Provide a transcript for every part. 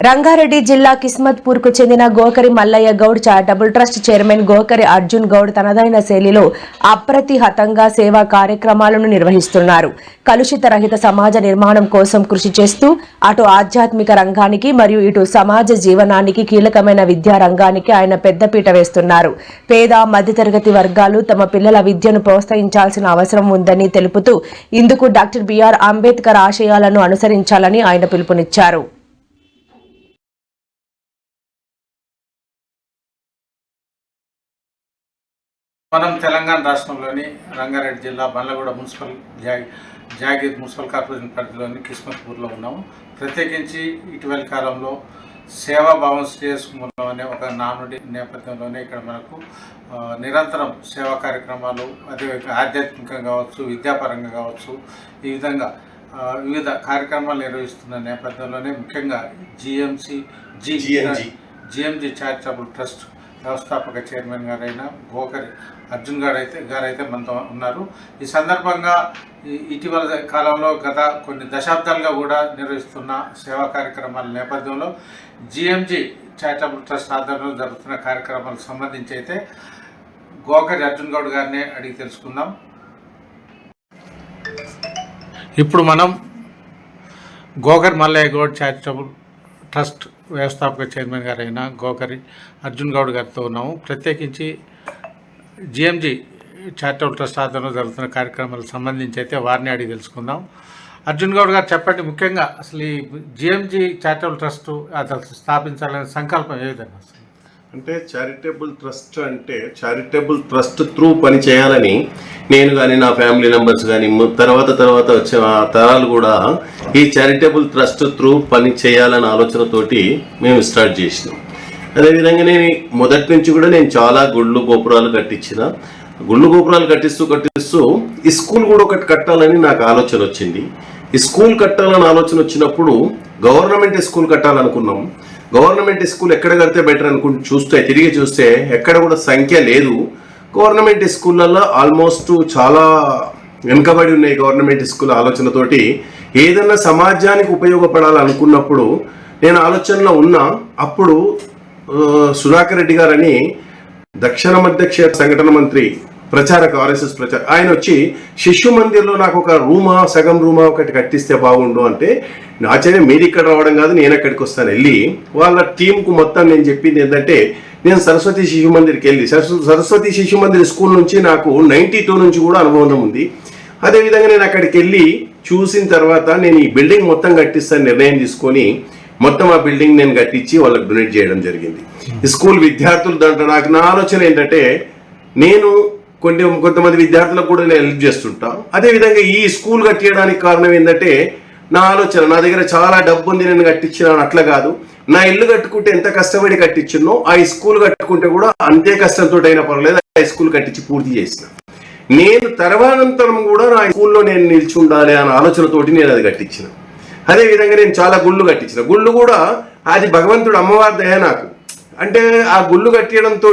రంగారెడ్డి జిల్లా కిస్మత్పూర్ కు చెందిన Gokari Mallaiah Goud charitable trust chairman Gokari Arjun Goud తనదైన శైలిలో అప్రతిహతంగా సేవా కార్యక్రమాలను నిర్వహిస్తున్నారు. కలుషిత రహిత సమాజ నిర్మాణం కోసం కృషి చేస్తూ అటు ఆధ్యాత్మిక రంగానికి మరియు ఇటు సమాజ జీవనానికి కీలకమైన విద్యా రంగానికి ఆయన పెద్దపీట వేస్తున్నారు. పేద మధ్యతరగతి వర్గాలు తమ పిల్లల విద్యను ప్రోత్సహించాల్సిన అవసరం ఉందని తెలుపుతూ ఇందుకు డాక్టర్ బిఆర్ అంబేద్కర్ ఆశయాలను అనుసరించాలని ఆయన పిలుపునిచ్చారు. మనం తెలంగాణ రాష్ట్రంలోని రంగారెడ్డి జిల్లా Bandlaguda municipal jagir municipal corporation పరిధిలోని కిస్మత్పూర్లో ఉన్నాము. ప్రత్యేకించి ఇటీవలి కాలంలో సేవాభావం శ్రేయస్కుమూలం అనే ఒక నానుడి నేపథ్యంలోనే ఇక్కడ మనకు నిరంతరం సేవా కార్యక్రమాలు అదే ఆధ్యాత్మికంగా కావచ్చు, విద్యాపరంగా కావచ్చు, ఈ విధంగా వివిధ కార్యక్రమాలు నిర్వహిస్తున్న నేపథ్యంలోనే ముఖ్యంగా జిఎంజి చారిటబుల్ ట్రస్ట్ వ్యవస్థాపక చైర్మన్ గారైన గోకరి అర్జున్ గారైతే మనతో ఉన్నారు. ఈ సందర్భంగా ఇటీవల కాలంలో గత కొన్ని దశాబ్దాలుగా కూడా నిర్వహిస్తున్న సేవా కార్యక్రమాల నేపథ్యంలో జిఎంజి చారిటబుల్ ట్రస్ట్ ఆధ్వర్యంలో జరుగుతున్న కార్యక్రమాలకు సంబంధించి అయితే గోకరి అర్జున్ గౌడ్ గారిని అడిగి తెలుసుకుందాం. ఇప్పుడు మనం గోకరి మల్లయ్య గౌడ్ చారిటబుల్ ట్రస్ట్ వ్యవస్థాపక చైర్మన్ గారైన గోకరి అర్జున్ గౌడ్ గారితో ఉన్నాము. ప్రత్యేకించి జిఎంజి చారిటబుల్ ట్రస్ట్ ఆధ్వర్యంలో జరుగుతున్న కార్యక్రమాలకు సంబంధించి అయితే వారిని అడిగి తెలుసుకుందాం. అర్జున్ గౌడ్ గారు చెప్పండి, ముఖ్యంగా అసలు ఈ జిఎంజి చారిటబుల్ ట్రస్ట్ అసలు స్థాపించాలనే సంకల్పం ఏ విధంగా? అంటే చారిటబుల్ ట్రస్ట్ అంటే చారిటబుల్ ట్రస్ట్ త్రూ పని చేయాలని నేను కానీ నా ఫ్యామిలీ మెంబర్స్ కానీ తర్వాత వచ్చే తరాలు కూడా ఈ చారిటబుల్ ట్రస్ట్ త్రూ పని చేయాలనే ఆలోచనతోటి మేము స్టార్ట్ చేసినాం. అదేవిధంగా నేను మొదటి నుంచి కూడా నేను చాలా గుళ్ళు గోపురాలు కట్టిస్తూ ఈ స్కూల్ కూడా ఒకటి కట్టాలని నాకు ఆలోచన వచ్చింది. ఈ స్కూల్ కట్టాలని ఆలోచన వచ్చినప్పుడు గవర్నమెంట్ స్కూల్ కట్టాలనుకున్నాం. గవర్నమెంట్ స్కూల్ ఎక్కడ కడితే బెటర్ తిరిగి చూస్తే ఎక్కడ కూడా సంఖ్య లేదు. గవర్నమెంట్ స్కూళ్ళల్లో ఆల్మోస్ట్ చాలా వెనుకబడి ఉన్నాయి. గవర్నమెంట్ స్కూల్ ఆలోచనతోటి ఏదన్నా సమాజానికి ఉపయోగపడాలనుకున్నప్పుడు నేను ఆలోచనలో ఉన్నా. అప్పుడు సుధాకర్ రెడ్డి గారని దక్షిణ మధ్య క్షేత్ర సంఘటన మంత్రి ఆర్ఎస్ఎస్ ప్రచార ఆయన వచ్చి శిశు మందిర్లో నాకు ఒక సగం రూమా ఒకటి కట్టిస్తే బాగుండు అంటే, ఆశ్చర్యం మీరు ఇక్కడ రావడం కాదు, నేను ఎక్కడికి వస్తాను వెళ్ళి వాళ్ళ టీంకు మొత్తం నేను చెప్పింది ఏంటంటే, నేను సరస్వతి శిశు మందిర్కి వెళ్ళి సరస్వతి శిశు మందిర్ స్కూల్ నుంచి నాకు 92 నుంచి కూడా అనుభవం ఉంది. అదేవిధంగా నేను అక్కడికి వెళ్ళి చూసిన తర్వాత నేను ఈ బిల్డింగ్ మొత్తం కట్టిస్తాను నిర్ణయం తీసుకొని మొత్తం ఆ బిల్డింగ్ నేను కట్టించి వాళ్ళకి డొనేట్ చేయడం జరిగింది. ఈ స్కూల్ విద్యార్థులు దాంట్లో నా ఆలోచన ఏంటంటే, నేను కొంతమంది విద్యార్థులకు కూడా నేను హెల్ప్ చేస్తుంటా. అదేవిధంగా ఈ స్కూల్ కట్టించడానికి కారణం ఏంటంటే, నా ఆలోచన నా దగ్గర చాలా డబ్బు ఉంది నేను కట్టించినాను అట్లా కాదు. నా ఇల్లు కట్టుకుంటే ఎంత కష్టపడి కట్టించినో ఆ స్కూల్ కట్టుకుంటే కూడా అంతే కష్టంతో అయినా పర్వాలేదు ఆ స్కూల్ కట్టించి పూర్తి చేసిన. నేను తర్వానంతరం కూడా నా స్కూల్లో నేను నిలిచి ఉండాలి అనే ఆలోచనతోటి నేను అది కట్టించిన. అదేవిధంగా నేను చాలా గుళ్ళు కట్టించిన. గుళ్ళు కూడా అది భగవంతుడు అమ్మవారి దయ నాకు. అంటే ఆ గుళ్ళు కట్టడంతో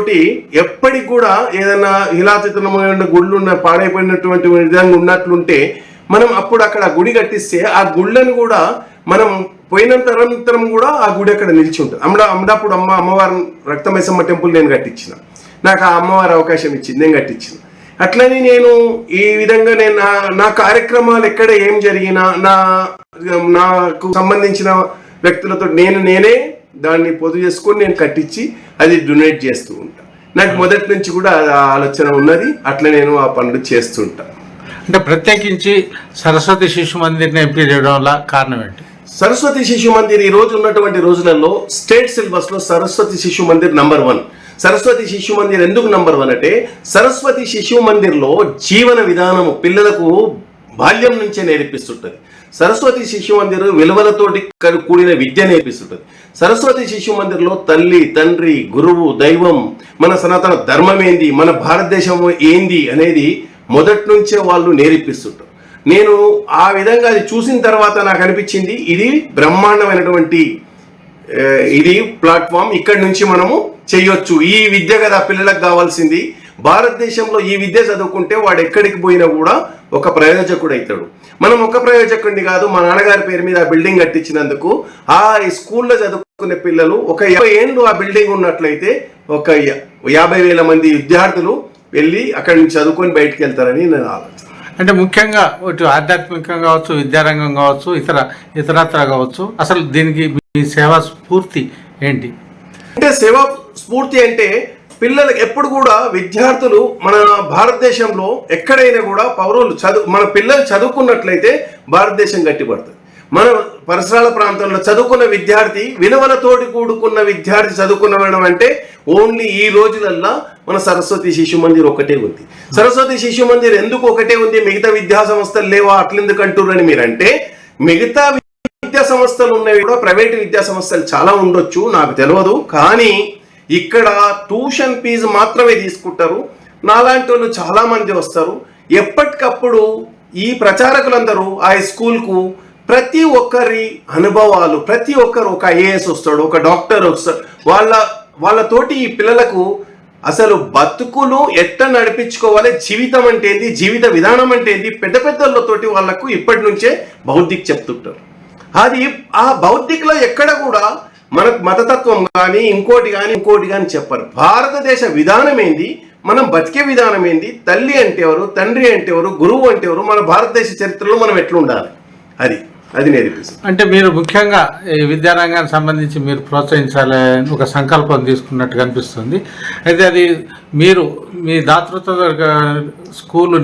ఎప్పటికి కూడా ఏదైనా హిలాతీతమైన గుళ్ళు పాడైపోయినటువంటి విధంగా ఉన్నట్లుంటే మనం అప్పుడు అక్కడ గుడి కట్టిస్తే ఆ గుళ్ళను కూడా మనం పోయినంతరం కూడా ఆ గుడి అక్కడ నిలిచి ఉంటుంది. అమలాపుడు అమ్మవారి రక్తమైసమ్మ టెంపుల్ నేను కట్టించిన. నాకు ఆ అమ్మవారి అవకాశం ఇచ్చింది, నేను కట్టించిన. అట్లని నేను ఈ విధంగా నేను నా కార్యక్రమాలు ఎక్కడ ఏం జరిగినా నాకు సంబంధించిన వ్యక్తులతో నేనే దాన్ని పొదుపు చేసుకొని నేను కట్టించి అది డొనేట్ చేస్తూ ఉంటా. నాకు మొదటి నుంచి కూడా ఆలోచన ఉన్నది, అట్లా నేను ఆ పనులు చేస్తుంటా. అంటే ప్రత్యేకించి సరస్వతి శిశు మందిర్ని ఎంపిక చేయడం వల్ల కారణం ఏంటి? సరస్వతి శిశు మందిర్ ఈ రోజు ఉన్నటువంటి రోజులలో స్టేట్ సిలబస్ లో సరస్వతి శిశు మందిర్ నంబర్ 1. సరస్వతి శిశు మందిర్ ఎందుకు నంబర్ 1 అంటే, సరస్వతి శిశు మందిర్లో జీవన విధానము పిల్లలకు బాల్యం నుంచే నేర్పిస్తుంటది. సరస్వతి శిశు మందిర్ విలువలతోటి కూడిన విద్య నేర్పిస్తుంటది. సరస్వతి శిశు మందిర్లో తల్లి, తండ్రి, గురువు, దైవం, మన సనాతన ధర్మం ఏంది, మన భారతదేశం ఏంది అనేది మొదటి నుంచే వాళ్ళు నేర్పిస్తుంటారు. నేను ఆ విధంగా అది చూసిన తర్వాత నాకు అనిపించింది ఇది బ్రహ్మాండమైనటువంటి ఇది ప్లాట్ఫామ్, ఇక్కడి నుంచి మనము చెయ్యొచ్చు. ఈ విద్య కదా పిల్లలకు కావాల్సింది. భారతదేశంలో ఈ విద్య చదువుకుంటే వాడు ఎక్కడికి పోయినా కూడా ఒక ప్రయోజకుడు అవుతాడు. మనం ఒక ప్రయోజకుడిని కాదు, మా నాన్నగారి పేరు మీద బిల్డింగ్ కట్టించినందుకు ఆ స్కూల్లో చదువు చదువుకునే పిల్లలు ఒక 50 ఏళ్ళు ఆ బిల్డింగ్ ఉన్నట్లయితే ఒక 50,000 మంది విద్యార్థులు వెళ్ళి అక్కడి నుంచి చదువుకొని బయటకు వెళ్తారని నేను ఆలోచిస్తాను. అంటే ముఖ్యంగా ఇటు ఆధ్యాత్మికంగా కావచ్చు, విద్యారంగం కావచ్చు, ఇతరత్ర కావచ్చు, అసలు దీనికి మీ సేవా స్ఫూర్తి ఏంటి? అంటే సేవా స్ఫూర్తి అంటే పిల్లలకు ఎప్పుడు కూడా విద్యార్థులు మన భారతదేశంలో ఎక్కడైనా కూడా పౌరులు మన పిల్లలు చదువుకున్నట్లయితే భారతదేశం గట్టిపడుతుంది. మన పరిసరాల ప్రాంతంలో చదువుకున్న విద్యార్థి, విలువలతోటి కూడుకున్న విద్యార్థి చదువుకున్నడం అంటే ఓన్లీ ఈ రోజులల్లా మన సరస్వతి శిశు మందిర్ ఒకటే ఉంది. సరస్వతి శిశు మందిర్ ఎందుకు ఒకటే ఉంది, మిగతా విద్యా సంస్థలు లేవా అట్లెందుకు అంటుర్రని మీరంటే, మిగతా విద్యా సంస్థలు ఉన్నవి కూడా ప్రైవేట్ విద్యా సంస్థలు చాలా ఉండొచ్చు, నాకు తెలియదు. కానీ ఇక్కడ ట్యూషన్ ఫీజు మాత్రమే తీసుకుంటారు. నాలాంటి వాళ్ళు చాలా మంది వస్తారు. ఎప్పటికప్పుడు ఈ ప్రచారకులందరూ ఆ స్కూల్కు ప్రతి ఒక్కరి అనుభవాలు, ప్రతి ఒక్కరు ఒక ఐఏఎస్ వస్తాడు, ఒక డాక్టర్ వస్తాడు, వాళ్ళతోటి ఈ పిల్లలకు అసలు బతుకులు ఎట్లా నడిపించుకోవాలి, జీవితం అంటే ఏంది, జీవిత విధానం అంటే ఏంది, పెద్ద పెద్దలతోటి వాళ్ళకు ఇప్పటి నుంచే బౌద్ధిక్ చెప్తుంటారు. అది ఆ బౌద్ధిక్లో ఎక్కడ కూడా మనకు మతతత్వం కానీ ఇంకోటి కానీ చెప్పరు. భారతదేశ విధానం ఏంది, మనం బతికే విధానం ఏంది, తల్లి అంటే ఎవరు, తండ్రి అంటే ఎవరు, గురువు అంటే ఎవరు, మన భారతదేశ చరిత్రలో మనం ఎట్లా ఉండాలి, అది నేర్పిస్తుంది. అంటే మీరు ముఖ్యంగా ఈ విద్యారంగానికి సంబంధించి మీరు ప్రోత్సహించాలని ఒక సంకల్పం తీసుకున్నట్టు కనిపిస్తుంది. అయితే అది మీరు మీ దాతృత్వ స్కూల్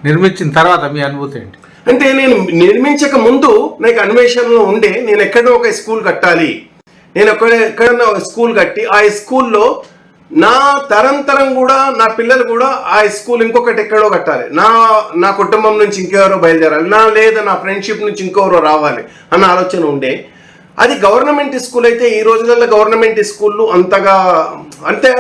నిర్మించిన తర్వాత మీ అనుభూతి ఏంటి? అంటే నేను నిర్మించక ముందు నాకు అన్వేషణలో ఉండే, నేను ఎక్కడో ఒక స్కూల్ కట్టాలి, నేను ఎక్కడన్నా ఒక స్కూల్ కట్టి ఆ స్కూల్లో నా తరం కూడా నా పిల్లలు కూడా ఆ స్కూల్ ఇంకొకటి ఎక్కడో కట్టాలి, నా కుటుంబం నుంచి ఇంకెవరో బయలుదేరాలి, లేదా నా ఫ్రెండ్షిప్ నుంచి ఇంకెవరో రావాలి అన్న ఆలోచన ఉండే. అది గవర్నమెంట్ స్కూల్ అయితే ఈ రోజులలో గవర్నమెంట్ స్కూళ్ళు అంతగా అంటే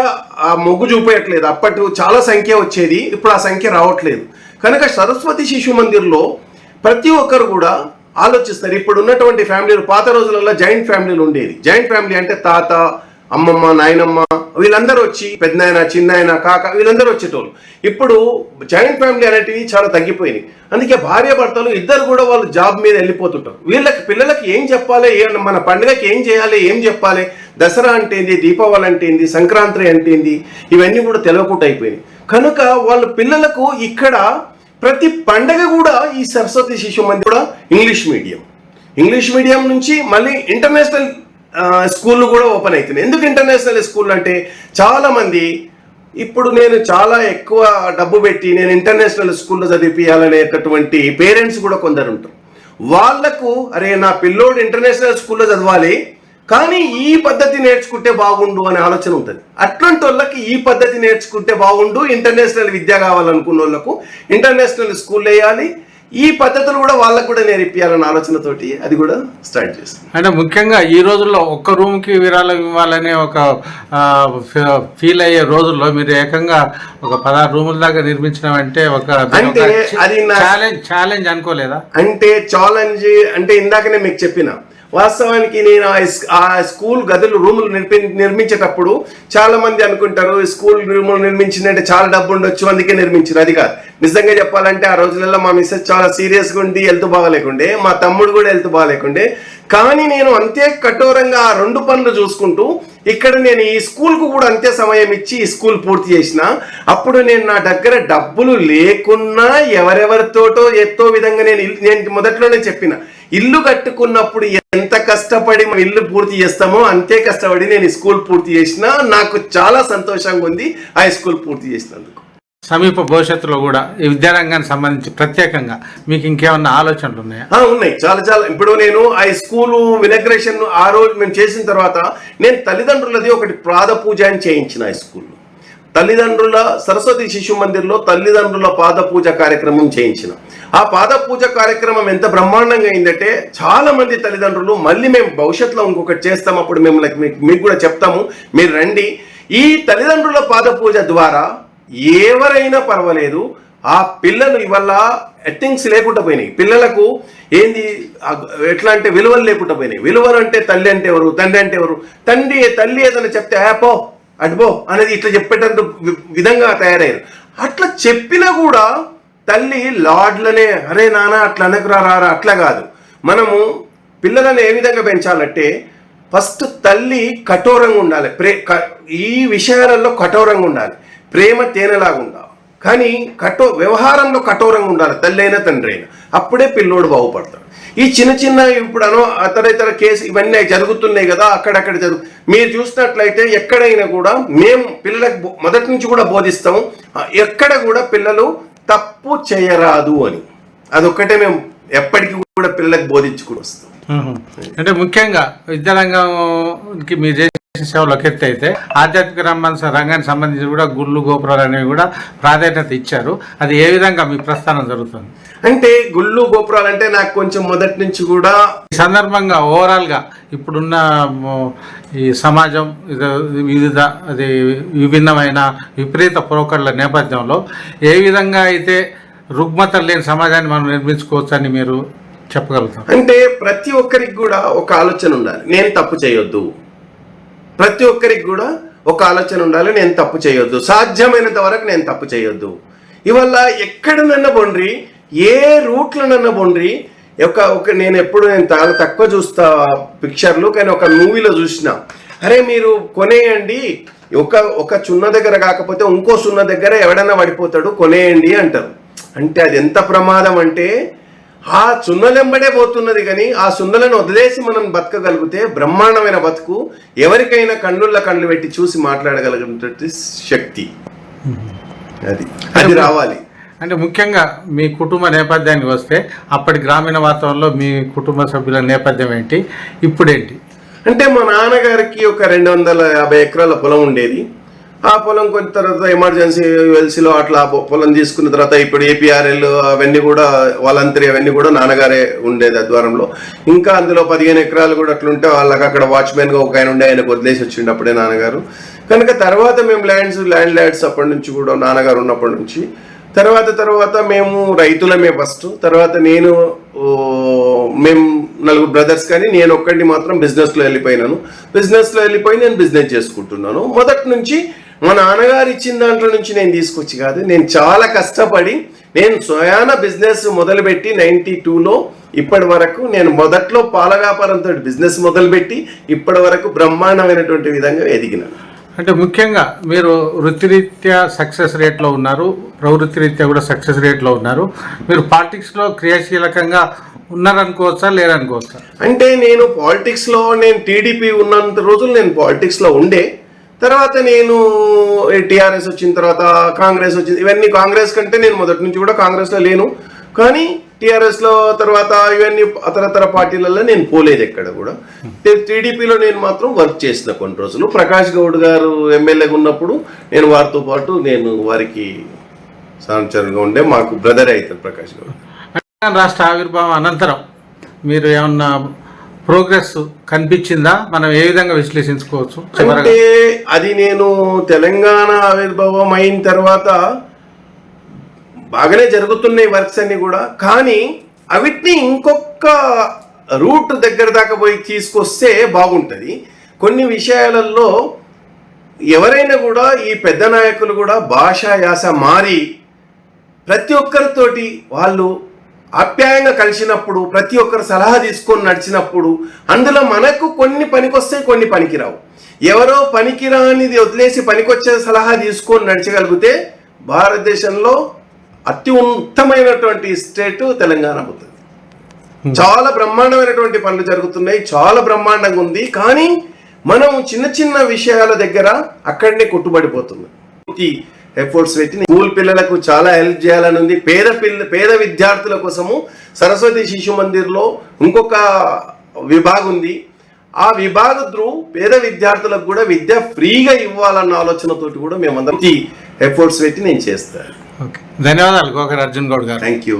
ఆ మొగ్గు చూపేయట్లేదు. అప్పటి చాలా సంఖ్య వచ్చేది, ఇప్పుడు ఆ సంఖ్య రావట్లేదు. కనుక సరస్వతి శిశు మందిర్లో ప్రతి ఒక్కరు కూడా ఆలోచిస్తారు. ఇప్పుడు ఉన్నటువంటి ఫ్యామిలీలు, పాత రోజులలో జాయింట్ ఫ్యామిలీలు ఉండేది. జాయింట్ ఫ్యామిలీ అంటే తాత, అమ్మమ్మ, నాయనమ్మ వీళ్ళందరూ వచ్చి, పెద్దనాయన, చిన్నాయన, కాక వీళ్ళందరూ వచ్చేటోళ్ళు. ఇప్పుడు జాయింట్ ఫ్యామిలీ అనేటివి చాలా తగ్గిపోయినాయి. అందుకే భార్యాభర్తలు ఇద్దరు కూడా వాళ్ళు జాబ్ మీద వెళ్ళిపోతుంటారు. పిల్లలకి ఏం చెప్పాలి, మన పండుగకి ఏం చేయాలి, ఏం చెప్పాలి, దసరా అంటే ఏంది, దీపావళి అంటే ఏంది, సంక్రాంతి అంటే ఏంది, ఇవన్నీ కూడా తెలియకుండా అయిపోయినాయి. కనుక వాళ్ళు పిల్లలకు ఇక్కడ ప్రతి పండగ కూడా ఈ సరస్వతి శిశు మందిర్ కూడా ఇంగ్లీష్ మీడియం నుంచి మళ్ళీ ఇంటర్నేషనల్ స్కూళ్ళు కూడా ఓపెన్ అవుతున్నాయి. ఎందుకు ఇంటర్నేషనల్ స్కూల్ అంటే చాలా మంది ఇప్పుడు నేను చాలా ఎక్కువ డబ్బు పెట్టి నేను ఇంటర్నేషనల్ స్కూల్లో చదివించాలనేటటువంటి పేరెంట్స్ కూడా కొందరు ఉంటారు. వాళ్లకు అరే నా పిల్లోడు ఇంటర్నేషనల్ స్కూల్లో చదవాలి కానీ ఈ పద్ధతి నేర్చుకుంటే బాగుండు అనే ఆలోచన ఉంటుంది. అట్లాంటి వాళ్ళకి ఈ పద్ధతి నేర్చుకుంటే బాగుండు, ఇంటర్నేషనల్ విద్య కావాలనుకున్న వాళ్ళకు ఇంటర్నేషనల్ స్కూల్ వేయాలి, ఈ పద్ధతులు కూడా వాళ్ళకు కూడా నేర్పియాలన్న ఆలోచనతోటి అది కూడా స్టార్ట్ చేస్తుంది. అంటే ముఖ్యంగా ఈ రోజుల్లో ఒక్క రూమ్కి విరాళం ఇవ్వాలనే ఒక ఫీల్ అయ్యే రోజుల్లో మీరు ఏకంగా ఒక 16 రూముల దాకా నిర్మించడం అంటే అంటే అది ఛాలెంజ్ అనుకోలేదా? అంటే ఛాలెంజ్ అంటే ఇందాకనే మీకు చెప్పిన వాస్తవానికి నేను ఆ స్కూల్ రూములు నిర్మించేటప్పుడు చాలా మంది అనుకుంటారు స్కూల్ రూములు నిర్మించిందంటే చాలా డబ్బు ఉండొచ్చు అందుకే నిర్మించారు. అది కాదు. నిజంగా చెప్పాలంటే ఆ రోజులలో మా మిస్సెస్ చాలా సీరియస్గా ఉండి హెల్త్ బాగాలేకుండే, మా తమ్ముడు కూడా హెల్త్ బాగాలేకుండే. కానీ నేను అంతే కఠోరంగా ఆ 2 పనులు చూసుకుంటూ ఇక్కడ నేను ఈ స్కూల్కు కూడా అంతే సమయం ఇచ్చి ఈ స్కూల్ పూర్తి చేసిన. అప్పుడు నేను నా దగ్గర డబ్బులు లేకున్నా ఎవరెవరితోటో ఎంతో విధంగా నేను మొదట్లోనే చెప్పిన, ఇల్లు కట్టుకున్నప్పుడు ఎంత కష్టపడి ఇల్లు పూర్తి చేస్తామో అంతే కష్టపడి నేను ఈ స్కూల్ పూర్తి చేసిన. నాకు చాలా సంతోషంగా ఉంది ఆ స్కూల్ పూర్తి చేసినందుకు. సమీప భవిష్యత్తులో కూడా ఈ విద్యారంగానికి సంబంధించి ప్రత్యేకంగా మీకు ఇంకేమన్నా ఆలోచనలు ఉన్నాయా? ఉన్నాయి, చాలా చాలా. ఇప్పుడు నేను ఆ స్కూలు ఇనాగ్రేషన్ ఆ రోజు మేము చేసిన తర్వాత నేను తల్లిదండ్రులది ఒకటి పాద పూజ అని చేయించిన ఆ స్కూల్లో. తల్లిదండ్రుల సరస్వతి శిశు మందిర్లో తల్లిదండ్రుల పాద పూజ కార్యక్రమం చేయించిన. ఆ పాద పూజ కార్యక్రమం ఎంత బ్రహ్మాండంగా అయిందంటే చాలా మంది తల్లిదండ్రులు మళ్ళీ మేము భవిష్యత్తులో ఇంకొకటి చేస్తాం, అప్పుడు మేము మీకు కూడా చెప్తాము, మీరు రండి. ఈ తల్లిదండ్రుల పాద పూజ ద్వారా ఎవరైనా పర్వాలేదు, ఆ పిల్లలు ఇవల్ల ఎథింగ్స్ లేకుండా పోయినాయి. పిల్లలకు ఏంది ఎట్లా అంటే విలువలు లేకుండా పోయినాయి. విలువలు అంటే తల్లి అంటే ఎవరు, తండ్రి అంటే ఎవరు, తల్లి ఏదైనా చెప్తే పో అటుపో అనేది ఇట్లా చెప్పేటంత విధంగా తయారయ్యారు. అట్లా చెప్పినా కూడా తల్లి లాడ్లనే అరే నాన్న అట్లా అనకురా రారా, అట్లా కాదు. మనము పిల్లలను ఏ విధంగా పెంచాలంటే ఫస్ట్ తల్లి కఠోరంగా ఉండాలి, ఈ విషయాలలో కఠోరంగా ఉండాలి, ప్రేమ తేనెలాగా ఉండాలి, కానీ వ్యవహారంలో కఠోరంగా ఉండాలి తల్లి అయినా తండ్రి అయినా, అప్పుడే పిల్లోడు బాగుపడతాడు. ఈ చిన్న చిన్న ఇప్పుడు ఇతర కేసు ఇవన్నీ జరుగుతున్నాయి కదా, అక్కడక్కడ మీరు చూసినట్లయితే ఎక్కడైనా కూడా మేము పిల్లలకు మొదటి నుంచి కూడా బోధిస్తాము, ఎక్కడ కూడా పిల్లలు తప్పు చేయరాదు అని, అదొక్కటే మేము ఎప్పటికీ కూడా పిల్లలకు బోధించుకుని వస్తాం. అంటే ముఖ్యంగా విద్యారంగంకి మీరు చేసిన సేవలు ఒక ఎత్తు అయితే ఆధ్యాత్మిక రంగానికి సంబంధించి కూడా గుళ్ళు గోపురాలు అనేవి కూడా ప్రాధాన్యత ఇచ్చారు. అది ఏ విధంగా మీ ప్రస్థానం జరుగుతుంది? అంటే గుళ్ళు గోపురాలు అంటే నాకు కొంచెం మొదటి నుంచి కూడా ఈ సందర్భంగా ఓవరాల్గా ఇప్పుడున్న ఈ సమాజం విభిన్నమైన విపరీత పోకడల నేపథ్యంలో ఏ విధంగా అయితే రుగ్మతలు లేని సమాజాన్ని మనం నిర్మించుకోవచ్చు అని మీరు చెప్పగలుగుతాం? అంటే ప్రతి ఒక్కరికి కూడా ఒక ఆలోచన ఉండాలి, నేను తప్పు చేయొద్దు. ప్రతి ఒక్కరికి కూడా ఒక ఆలోచన ఉండాలి, నేను తప్పు చేయొద్దు, సాధ్యమైనంత వరకు నేను తప్పు చేయొద్దు. ఇవల్ల ఎక్కడనన్నా బొండ్రి, ఏ రూట్లనన్నా బొండ్రి, నేను చాలా తక్కువ చూస్తా పిక్చర్లు, కానీ ఒక మూవీలో చూసిన, అరే మీరు కొనేయండి, ఒక చున్న దగ్గర కాకపోతే ఇంకో సున్న దగ్గర ఎవడన్నా పడిపోతాడు, కొనేయండి అంటారు. అంటే అది ఎంత ప్రమాదం అంటే ఆ సున్నలెంబడే పోతున్నది, కానీ ఆ సున్నలను వదిలేసి మనం బతకగలిగితే బ్రహ్మాండమైన బతుకు, ఎవరికైనా కళ్ళు పెట్టి చూసి మాట్లాడగలిగినటువంటి శక్తి అది రావాలి. అంటే ముఖ్యంగా మీ కుటుంబ నేపథ్యానికి వస్తే అప్పటి గ్రామీణ వాతావరణంలో మీ కుటుంబ సభ్యుల నేపథ్యం ఏంటి, ఇప్పుడేంటి? అంటే మా నాన్నగారికి ఒక 250 ఎకరాల పొలం ఉండేది. ఆ పొలం కొంత తర్వాత ఎమర్జెన్సీ వెల్సీలో అట్లా పొలం తీసుకున్న తర్వాత ఇప్పుడు ఏపీఆర్ఎల్ అవన్నీ కూడా వాలంటరీ అవన్నీ కూడా నాన్నగారే ఉండేది ఆధ్వర్యంలో. ఇంకా అందులో 15 ఎకరాలు కూడా అట్లుంటే వాళ్ళకి అక్కడ వాచ్మెన్గా ఒక ఆయన ఉండే, ఆయనకు వదిలేసి వచ్చిండు అప్పుడే నాన్నగారు. కనుక తర్వాత మేము ల్యాండ్స్ అప్పటి నుంచి కూడా నాన్నగారు ఉన్నప్పటి నుంచి తర్వాత మేము రైతులమే ఫస్ట్. తర్వాత మేము 4 బ్రదర్స్, కానీ నేను ఒక్కడిని మాత్రం బిజినెస్లో వెళ్ళిపోయి నేను బిజినెస్ చేసుకుంటున్నాను. మొదటి నుంచి మా నాన్నగారు ఇచ్చిన దాంట్లో నుంచి నేను తీసుకొచ్చి కాదు, నేను చాలా కష్టపడి నేను స్వయాన బిజినెస్ మొదలుపెట్టి 92లో ఇప్పటి వరకు, నేను మొదట్లో పాల వ్యాపారంతో బిజినెస్ మొదలుపెట్టి ఇప్పటి వరకు బ్రహ్మాండమైనటువంటి విధంగా ఎదిగినాను. అంటే ముఖ్యంగా మీరు వృత్తిరీత్యా సక్సెస్ రేట్లో ఉన్నారు, ప్రవృత్తి రీత్యా కూడా సక్సెస్ రేట్లో ఉన్నారు. మీరు పాలిటిక్స్లో క్రియాశీలకంగా ఉన్నారనుకోవచ్చా, లేరనుకోవచ్చా? అంటే నేను పాలిటిక్స్లో, నేను టీడీపీ ఉన్నంత రోజులు నేను పాలిటిక్స్లో ఉండే, తర్వాత నేను టీఆర్ఎస్ వచ్చిన తర్వాత కాంగ్రెస్ వచ్చింది. ఇవన్నీ కాంగ్రెస్ కంటే నేను మొదటి నుంచి కూడా కాంగ్రెస్లో లేను, కానీ టీఆర్ఎస్లో తర్వాత ఇవన్నీ అతరతర పార్టీలలో నేను పోలేదు ఎక్కడ కూడా. టీడీపీలో నేను మాత్రం వర్క్ చేసిన కొన్ని రోజులు. ప్రకాష్ గౌడ్ గారు ఎమ్మెల్యేగా ఉన్నప్పుడు నేను వారితో పాటు నేను వారికి సహచరుగా ఉండే, మాకు బ్రదర్ అవుతారు ప్రకాష్ గౌడ్. రాష్ట్ర ఆవిర్భావం అనంతరం మీరు ఏమన్నా ప్రోగ్రెస్ కనిపించిందా? మనం ఏ విధంగా విశ్లేషించుకోవచ్చు? అంటే అది నేను తెలంగాణ ఆవిర్భావం అయిన తర్వాత బాగానే జరుగుతున్నాయి వర్క్స్ అన్ని కూడా, కానీ అవిటిని ఇంకొక రూట్ దగ్గర దాకా పోయి తీసుకొస్తే బాగుంటుంది. కొన్ని విషయాలలో ఎవరైనా కూడా ఈ పెద్ద నాయకులు కూడా భాషా యాస మారి ప్రతి ఒక్కరితోటి వాళ్ళు ఆప్యాయంగా కలిసినప్పుడు, ప్రతి ఒక్కరు సలహా తీసుకొని నడిచినప్పుడు అందులో మనకు కొన్ని పనికొస్తాయి, కొన్ని పనికిరావు. ఎవరో పనికిరానిది వదిలేసి పనికొచ్చే సలహా తీసుకొని నడిచగలిగితే భారతదేశంలో అతి ఉత్తమైనటువంటి స్టేట్ తెలంగాణ అవుతుంది. చాలా బ్రహ్మాండమైనటువంటి పనులు జరుగుతున్నాయి, చాలా బ్రహ్మాండంగా ఉంది, కానీ మనం చిన్న చిన్న విషయాల దగ్గర అక్కడనే కొట్టుబడిపోతున్నాం. ఎఫర్ట్స్ పెట్టి స్కూల్ పిల్లలకు చాలా హెల్ప్ చేయాలని ఉంది. పేద విద్యార్థుల కోసము సరస్వతి శిశు మందిర్లో ఇంకొక విభాగం ఉంది. ఆ విభాగ త్రూ పేద విద్యార్థులకు కూడా విద్య ఫ్రీగా ఇవ్వాలన్న ఆలోచనతోటి కూడా మేమందరం ఎఫర్ట్స్ పెట్టి నేను చేస్తాను. ధన్యవాదాలు గోకర్ అర్జున్ గౌడ్ గారు. Thank you.